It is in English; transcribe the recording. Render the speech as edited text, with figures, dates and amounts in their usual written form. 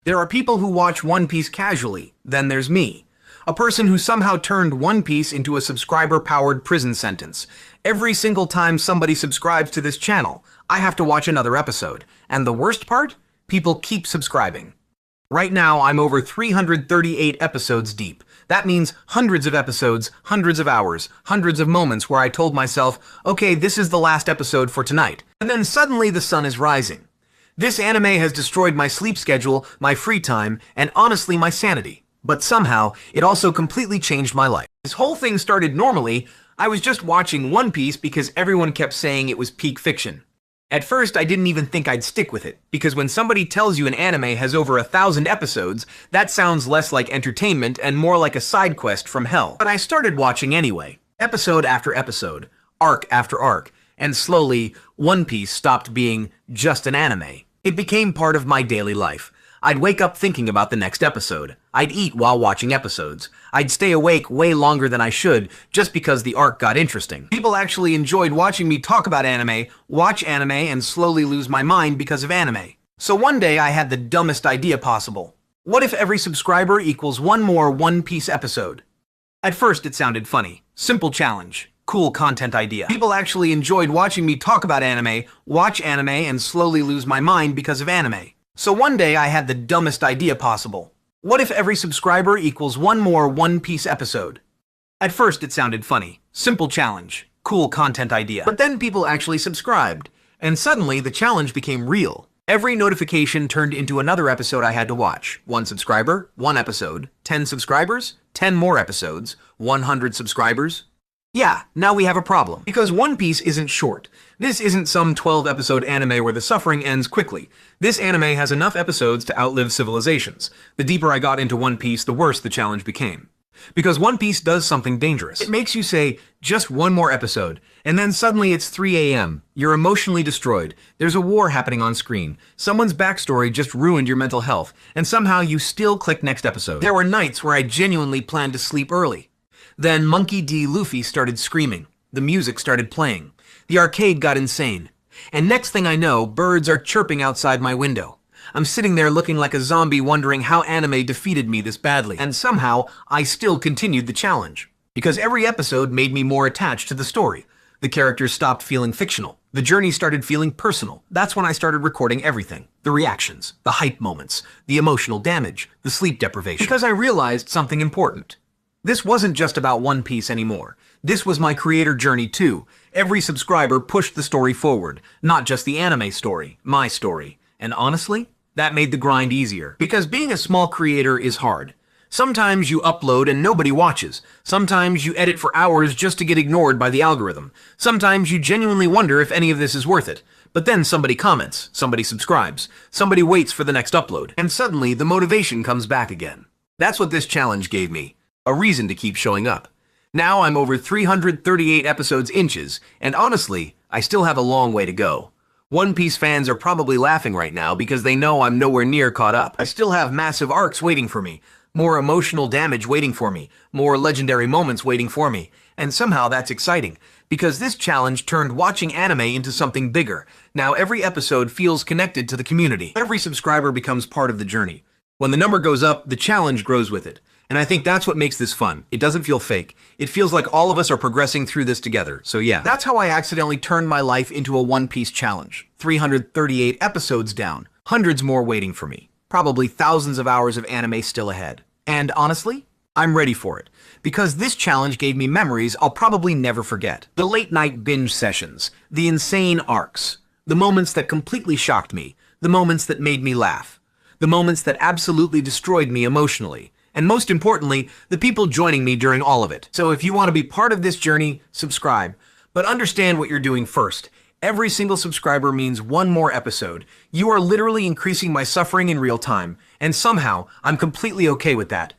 There are people who watch One Piece casually, then there's me. A person who somehow turned One Piece into a subscriber-powered prison sentence. Every single time somebody subscribes to this channel, I have to watch another episode. And the worst part? People keep subscribing. Right now, I'm over 338 episodes deep. That means hundreds of episodes, hundreds of hours, hundreds of moments where I told myself, okay, this is the last episode for tonight. And then suddenly the sun is rising. This anime has destroyed my sleep schedule, my free time, and honestly my sanity. But somehow, it also completely changed my life. This whole thing started normally. I was just watching One Piece because everyone kept saying it was peak fiction. At first, I didn't even think I'd stick with it, because when somebody tells you an anime has over 1,000 episodes, that sounds less like entertainment and more like a side quest from hell. But I started watching anyway, episode after episode, arc after arc, and slowly, One Piece stopped being just an anime. It became part of my daily life. I'd wake up thinking about the next episode. I'd eat while watching episodes. I'd stay awake way longer than I should just because the arc got interesting. People actually enjoyed watching me talk about anime, watch anime, and slowly lose my mind because of anime. So one day I had the dumbest idea possible. What if every subscriber equals one more One Piece episode? At first it sounded funny. Simple challenge. Cool content idea. People actually enjoyed watching me talk about anime, watch anime, and slowly lose my mind because of anime. So one day I had the dumbest idea possible. What if every subscriber equals one more One Piece episode? At first it sounded funny. Simple challenge. Cool content idea. But then people actually subscribed. And suddenly the challenge became real. Every notification turned into another episode I had to watch. 1 subscriber, 1 episode. 10 subscribers, 10 more episodes. 100 subscribers. Yeah, now we have a problem. Because One Piece isn't short. This isn't some 12-episode anime where the suffering ends quickly. This anime has enough episodes to outlive civilizations. The deeper I got into One Piece, the worse the challenge became. Because One Piece does something dangerous. It makes you say, just one more episode, and then suddenly it's 3 a.m. You're emotionally destroyed. There's a war happening on screen. Someone's backstory just ruined your mental health, and somehow you still click next episode. There were nights where I genuinely planned to sleep early. Then Monkey D. Luffy started screaming. The music started playing. The arcade got insane. And next thing I know, birds are chirping outside my window. I'm sitting there looking like a zombie wondering how anime defeated me this badly. And somehow, I still continued the challenge. Because every episode made me more attached to the story. The characters stopped feeling fictional. The journey started feeling personal. That's when I started recording everything. The reactions, the hype moments, the emotional damage, the sleep deprivation. Because I realized something important. This wasn't just about One Piece anymore. This was my creator journey too. Every subscriber pushed the story forward, not just the anime story, my story. And honestly, that made the grind easier. Because being a small creator is hard. Sometimes you upload and nobody watches. Sometimes you edit for hours just to get ignored by the algorithm. Sometimes you genuinely wonder if any of this is worth it. But then somebody comments, somebody subscribes, somebody waits for the next upload, and suddenly the motivation comes back again. That's what this challenge gave me. A reason to keep showing up. Now I'm over 338 episodes inches, and honestly, I still have a long way to go. One Piece fans are probably laughing right now because they know I'm nowhere near caught up. I still have massive arcs waiting for me, more emotional damage waiting for me, more legendary moments waiting for me, and somehow that's exciting, because this challenge turned watching anime into something bigger. Now every episode feels connected to the community. Every subscriber becomes part of the journey. When the number goes up, the challenge grows with it. And I think that's what makes this fun. It doesn't feel fake. It feels like all of us are progressing through this together. So yeah, that's how I accidentally turned my life into a One Piece challenge. 338 episodes down, hundreds more waiting for me. Probably thousands of hours of anime still ahead. And honestly, I'm ready for it. Because this challenge gave me memories I'll probably never forget. The late night binge sessions, the insane arcs, the moments that completely shocked me, the moments that made me laugh, the moments that absolutely destroyed me emotionally. And most importantly, the people joining me during all of it. So if you want to be part of this journey, subscribe. But understand what you're doing first. Every single subscriber means one more episode. You are literally increasing my suffering in real time. And somehow, I'm completely okay with that.